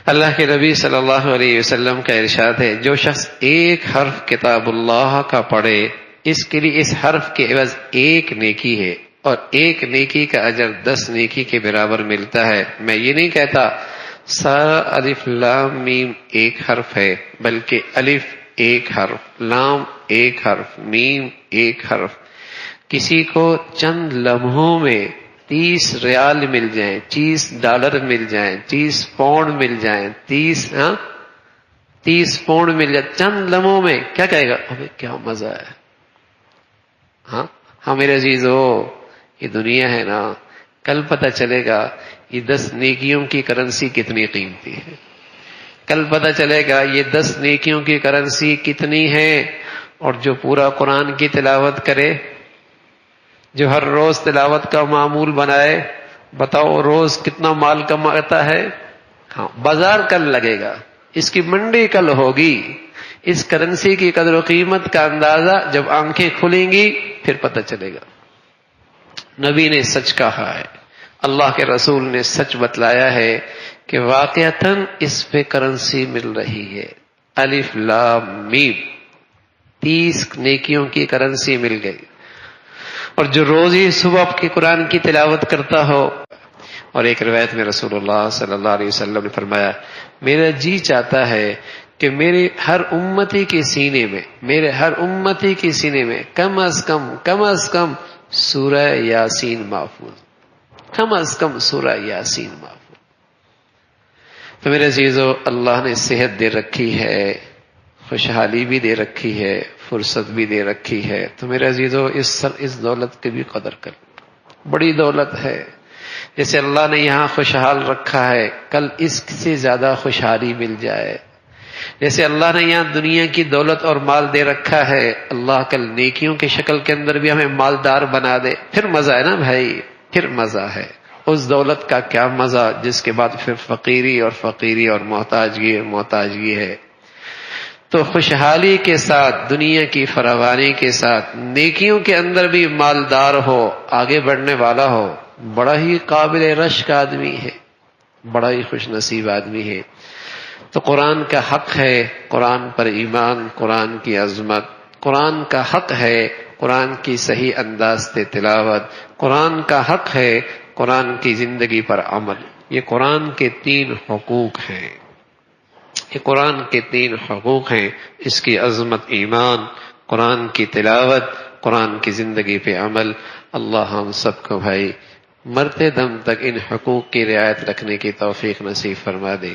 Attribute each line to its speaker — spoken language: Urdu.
Speaker 1: اللہ کے نبی صلی اللہ علیہ وسلم کا ارشاد ہے، جو شخص ایک حرف کتاب اللہ کا پڑھے اس کے لیے اس حرف کے عوض ایک نیکی ہے، اور ایک نیکی کا اجر 10 نیکی کے برابر ملتا ہے۔ میں یہ نہیں کہتا سارا الف لام میم ایک حرف ہے، بلکہ الف ایک حرف، لام ایک حرف، میم ایک حرف۔ کسی کو چند لمحوں میں 30 ریال مل جائیں، 30 ڈالر مل جائیں، 30 پاؤنڈ مل جائیں، 30 پاؤنڈ مل جائے چند لمحوں میں، کیا کہے گا؟ ہمیں کیا مزہ ہے۔ ہاں میرے عزیزو، یہ دنیا ہے نا، کل پتہ چلے گا یہ 10 نیکیوں کی کرنسی کتنی قیمتی ہے۔ کل پتہ چلے گا یہ 10 نیکیوں کی کرنسی کتنی ہے۔ اور جو پورا قرآن کی تلاوت کرے، جو ہر روز تلاوت کا معمول بنائے، بتاؤ روز کتنا مال کماتا ہے؟ ہاں، بازار کل لگے گا، اس کی منڈی کل ہوگی۔ اس کرنسی کی قدر و قیمت کا اندازہ جب آنکھیں کھلیں گی پھر پتہ چلے گا۔ نبی نے سچ کہا ہے، اللہ کے رسول نے سچ بتلایا ہے کہ واقعتاً اس پہ کرنسی مل رہی ہے۔ الف لام میم 30 نیکیوں کی کرنسی مل گئی۔ اور جو روز ہی صبح کی قرآن کی تلاوت کرتا ہو، اور ایک روایت میں رسول اللہ صلی اللہ علیہ وسلم نے فرمایا، میرا جی چاہتا ہے کہ میرے ہر امتی کے سینے میں کم از کم سورہ یاسین محفوظ، کم از کم سورہ یاسین محفوظ۔ تو میرے عزیزو، اللہ نے صحت دے رکھی ہے، خوشحالی بھی دے رکھی ہے، فرصت بھی دے رکھی ہے، تو میرے عزیزو اس دولت کی بھی قدر کر، بڑی دولت ہے۔ جیسے اللہ نے یہاں خوشحال رکھا ہے، کل اس سے زیادہ خوشحالی مل جائے۔ جیسے اللہ نے یہاں دنیا کی دولت اور مال دے رکھا ہے، اللہ کل نیکیوں کی شکل کے اندر بھی ہمیں مالدار بنا دے، پھر مزہ ہے نا بھائی، پھر مزہ ہے۔ اس دولت کا کیا مزہ جس کے بعد پھر فقیری اور محتاجگی ہے۔ تو خوشحالی کے ساتھ، دنیا کی فراوانی کے ساتھ، نیکیوں کے اندر بھی مالدار ہو، آگے بڑھنے والا ہو، بڑا ہی قابل رشک آدمی ہے، بڑا ہی خوش نصیب آدمی ہے۔ تو قرآن کا حق ہے، قرآن پر ایمان، قرآن کی عظمت، قرآن کا حق ہے قرآن کی صحیح انداز سے تلاوت، قرآن کا حق ہے قرآن کی زندگی پر عمل۔ یہ قرآن کے 3 حقوق ہیں، یہ قرآن کے 3 حقوق ہیں۔ اس کی عظمت ایمان، قرآن کی تلاوت، قرآن کی زندگی پہ عمل۔ اللہ ہم سب کو بھائی مرتے دم تک ان حقوق کی رعایت رکھنے کی توفیق نصیب فرما دے۔